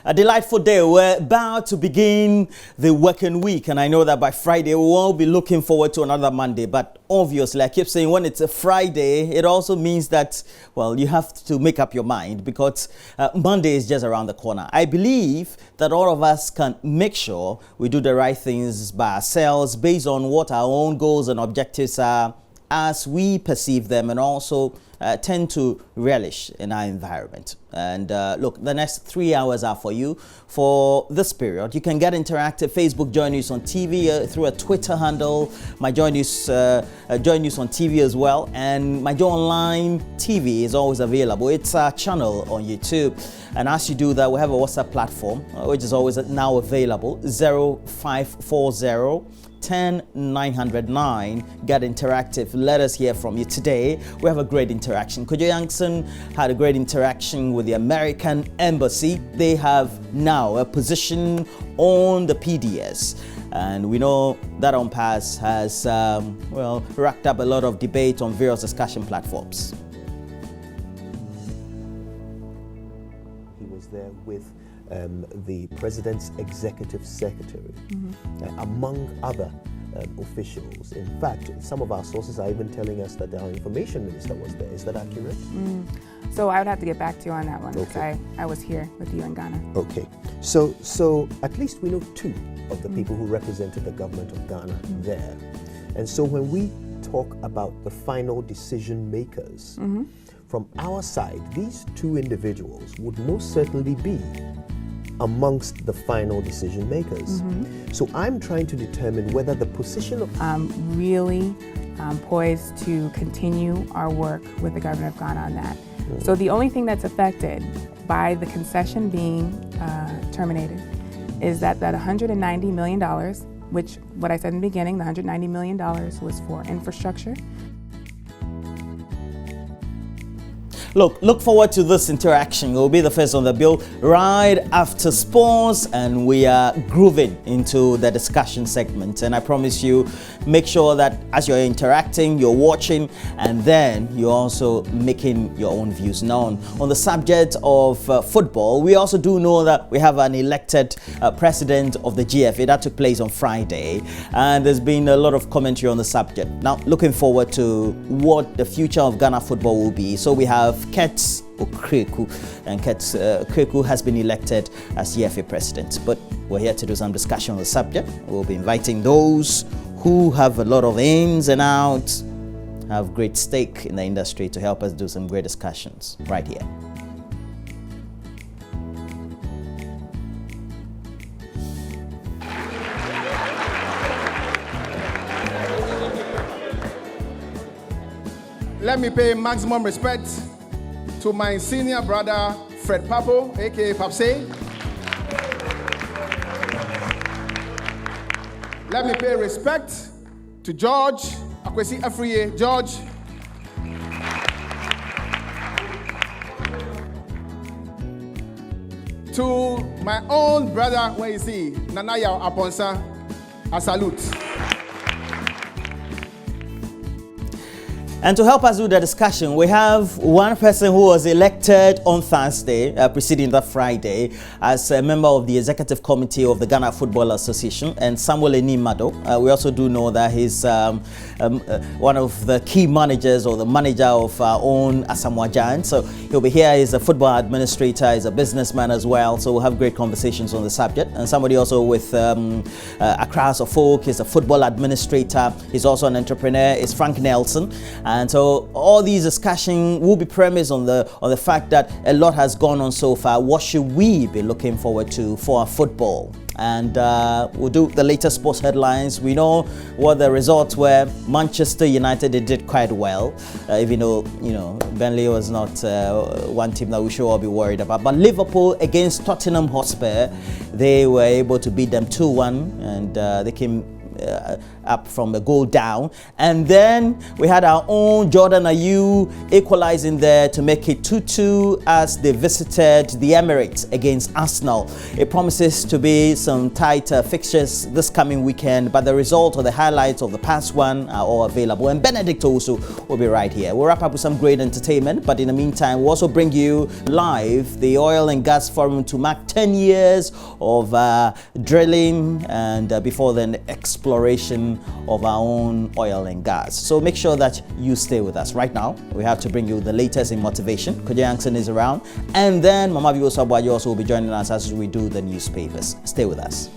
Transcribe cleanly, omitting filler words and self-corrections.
A delightful day. We're about to begin the working week, and I know that by Friday we won't be looking forward to another Monday. But obviously, I keep saying when it's a Friday, it also means that, well, you have to make up your mind because Monday is just around the corner. I believe that all of us can make sure we do the right things by ourselves based on what our own goals and objectives are as we perceive them, and also tend to relish in our environment. And look, the next 3 hours are for you for this period. You can get interactive. Facebook JoyNews on TV through a Twitter handle, my JoyNews on TV as well, and my Joy Online TV is always available. It's our channel on YouTube, and as you do that, we have a WhatsApp platform which is always now available. 0540 10-909. Get interactive. Let us hear from you today. We have a great interaction. Kojo Yankson had a great interaction with the American Embassy. They have now a position on the PDS. And we know that UNPAS has, racked up a lot of debate on various discussion platforms. He was there with the President's Executive Secretary, among other officials. In fact, some of our sources are even telling us that our information minister was there. Is that accurate? So I would have to get back to you on that one, because Okay. I was here with you in Ghana. Okay. So at least we know two of the people who represented the government of Ghana there. And so when we talk about the final decision makers, from our side, these two individuals would most certainly be amongst the final decision makers. So I'm trying to determine whether the position of Really poised to continue our work with the government of Ghana on that. So the only thing that's affected by the concession being terminated is that $190 million, which what I said in the beginning, the $190 million was for infrastructure. Look forward to this interaction. We'll be the first on the bill right after sports, and we are grooving into the discussion segment. And I promise you, make sure that as you're interacting, you're watching, and then you're also making your own views known. On the subject of football, we also do know that we have an elected president of the GFA. That took place on Friday, and there's been a lot of commentary on the subject. Now, looking forward to what the future of Ghana football will be. So we have Kets Okreku, and Kets Okreku has been elected as GFA president. But we're here to do some discussion on the subject. We'll be inviting those who have a lot of ins and outs, have great stake in the industry, to help us do some great discussions right here. Let me pay maximum respect to my senior brother, Fred Papo, aka Papse. Let me pay respect to George Akwesi Afriye. George. To my own brother, where is he? Nanaya Aponsa, a salute. And to help us do the discussion, we have one person who was elected on Thursday, preceding that Friday, as a member of the Executive Committee of the Ghana Football Association, and Samuel Enimado. We also do know that he's one of the key managers, or the manager of our own Asamoah Giants. So he'll be here. He's a football administrator, he's a businessman as well. So we'll have great conversations on the subject. And somebody also with Accra House of Folk, he's a football administrator. He's also an entrepreneur. It's Frank Nelson. And so all these discussions will be premised on the fact that a lot has gone on so far. What should we be looking forward to for our football? And we'll do the latest sports headlines. We know what the results were. Manchester United, they did quite well, even though, Burnley was not one team that we should all be worried about. But Liverpool against Tottenham Hotspur, they were able to beat them 2-1, and they came up from a goal down. And then we had our own Jordan Ayew equalizing there to make it 2-2 as they visited the Emirates against Arsenal. It promises to be some tight fixtures this coming weekend, but the result or the highlights of the past one are all available. And Benedict also will be right here. We'll wrap up with some great entertainment, but in the meantime, we'll also bring you live the Oil and Gas Forum to mark 10 years of drilling and before then exploration of our own oil and gas. So make sure that you stay with us. Right now, we have to bring you the latest in motivation. Koje Yankson is around, and then Mama Biyo Sabwaji also will be joining us as we do the newspapers. Stay with us.